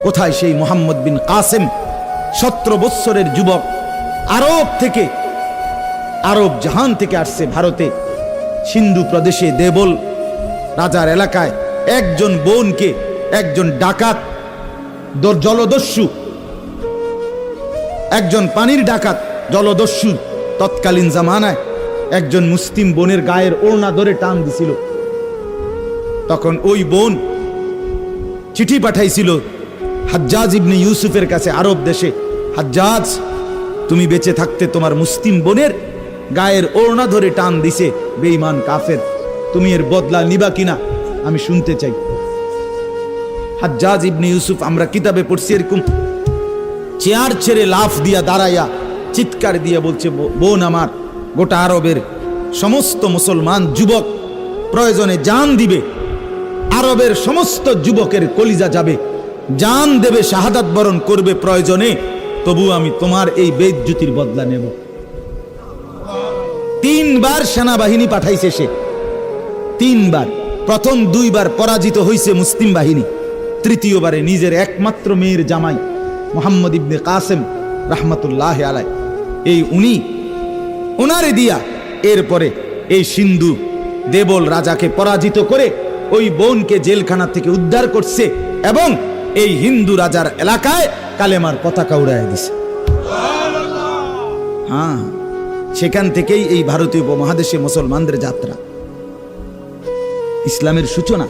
কোথায় সেই মুহাম্মদ বিন কাসেম 17 বৎসরের যুবক, আরব থেকে, আরব জাহান থেকে আসছে ভারতে, সিন্ধু প্রদেশে দেবল রাজার এলাকায় একজন বোনকে একজন ডাকাত, জলদস্যু, একজন পানির ডাকাত জলদস্যু তৎকালীন জামানায় একজন মুসলিম বোনের গায়ের ওড়না ধরে টান দিছিল। তখন ওই বোন চিঠি পাঠাইছিল হাজ্জাজ ইবনে ইউসুফের কাছে আরব দেশে, হাজ্জাজ, তুমি বেঁচে থাকতে তোমার মুসলিম বোনের গায়ের ওড়না ধরে টান দিছে বেঈমান কাফের, তুমি এর বদলা নিবা কিনা আমি শুনতে চাই। হাজ্জাজ ইবনে ইউসুফ, আমরা কিতাবে পড়ছি, এরকম চেয়ার ছেড়ে লাফ দিয়া দাঁড়াইয়া চিৎকার দিয়ে বলছে, বোন আমার, গোটা আরবের সমস্ত মুসলমান যুবক প্রয়োজনে জান দিবে, আরবের সমস্ত যুবকের কলিজা যাবে, জান দেবে, শাহাদাত বরণ করবে প্রয়োজনে, তবু আমি তোমার এই বেইজ্জতির বদলা নেব। 3 বার সেনাবাহিনী পাঠাইছে সে, 3 বার। প্রথম 2 বার পরাজিত হইছে মুসলিম বাহিনী, তৃতীয়বারে নিজের একমাত্র মেয়ের জামাই মুহাম্মদ ইবনে কাসেম রাহমাতুল্লাহ আলাই, এই উনি ওনারে দিয়া এরপরে এই সিন্ধু দেবল রাজাকে পরাজিত করে ওই বোনকে জেলখানা থেকে উদ্ধার করছে এবং এই হিন্দু রাজার এলাকায় কালেমার পতাকা উড়াইয়া দিছে। হ্যাঁ, সেখান থেকেই এই ভারতীয় উপমহাদেশে মুসলমানদের যাত্রা, ইসলামের সূচনা।